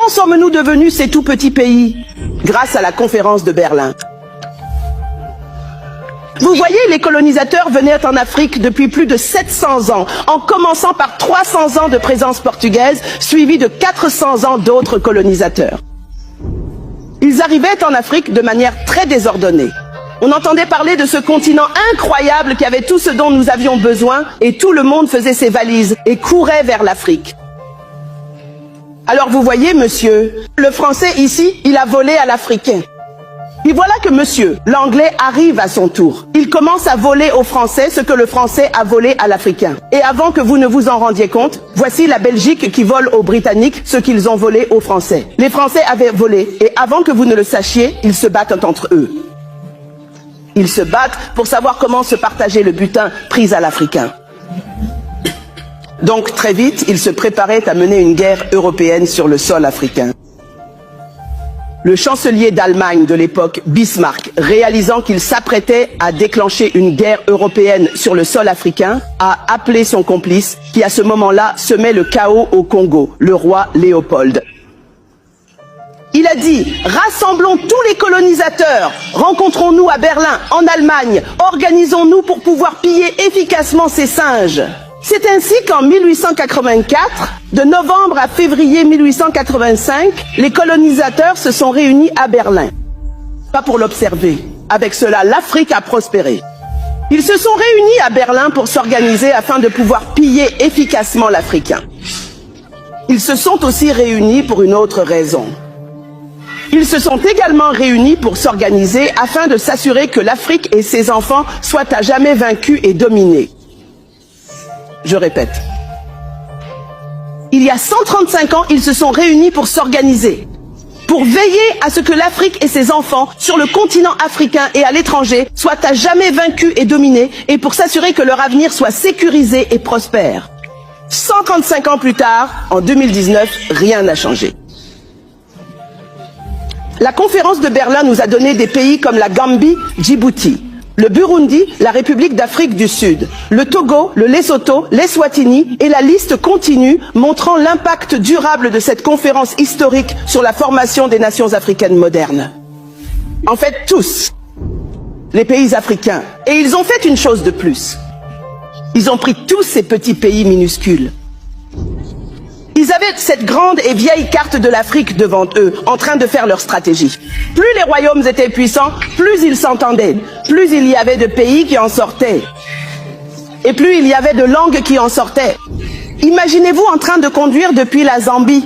Comment sommes-nous devenus ces tout petits pays? Grâce à la conférence de Berlin. Vous voyez, les colonisateurs venaient en Afrique depuis plus de 700 ans, en commençant par 300 ans de présence portugaise, suivis de 400 ans d'autres colonisateurs. Ils arrivaient en Afrique de manière très désordonnée. On entendait parler de ce continent incroyable qui avait tout ce dont nous avions besoin, et tout le monde faisait ses valises et courait vers l'Afrique. Alors vous voyez, monsieur, le français ici, il a volé à l'Africain. Et voilà que monsieur, l'anglais, arrive à son tour. Il commence à voler au français ce que le français a volé à l'Africain. Et avant que vous ne vous en rendiez compte, voici la Belgique qui vole aux Britanniques ce qu'ils ont volé aux Français. Les Français avaient volé, et avant que vous ne le sachiez, ils se battent entre eux. Ils se battent pour savoir comment se partager le butin pris à l'Africain. Donc très vite, ils se préparaient à mener une guerre européenne sur le sol africain. Le chancelier d'Allemagne de l'époque, Bismarck, réalisant qu'il s'apprêtait à déclencher une guerre européenne sur le sol africain, a appelé son complice, qui à ce moment-là semait le chaos au Congo, le roi Léopold. Il a dit, rassemblons tous les colonisateurs, rencontrons-nous à Berlin, en Allemagne, organisons-nous pour pouvoir piller efficacement ces singes. C'est ainsi qu'en 1884, de novembre à février 1885, les colonisateurs se sont réunis à Berlin. Pas pour l'observer. Avec cela, l'Afrique a prospéré. Ils se sont réunis à Berlin pour s'organiser afin de pouvoir piller efficacement l'Africain. Ils se sont aussi réunis pour une autre raison. Ils se sont également réunis pour s'organiser afin de s'assurer que l'Afrique et ses enfants soient à jamais vaincus et dominés. Je répète. Il y a 135 ans, ils se sont réunis pour s'organiser, pour veiller à ce que l'Afrique et ses enfants, sur le continent africain et à l'étranger, soient à jamais vaincus et dominés, et pour s'assurer que leur avenir soit sécurisé et prospère. 135 ans plus tard, en 2019, rien n'a changé. La conférence de Berlin nous a donné des pays comme la Gambie, Djibouti, le Burundi, la République d'Afrique du Sud, le Togo, le Lesotho, l'Eswatini, et la liste continue, montrant l'impact durable de cette conférence historique sur la formation des nations africaines modernes. En fait, tous, les pays africains. Et ils ont fait une chose de plus. Ils ont pris tous ces petits pays minuscules. Ils avaient cette grande et vieille carte de l'Afrique devant eux, en train de faire leur stratégie. Plus les royaumes étaient puissants, plus ils s'entendaient, plus il y avait de pays qui en sortaient, et plus il y avait de langues qui en sortaient. Imaginez-vous en train de conduire depuis la Zambie,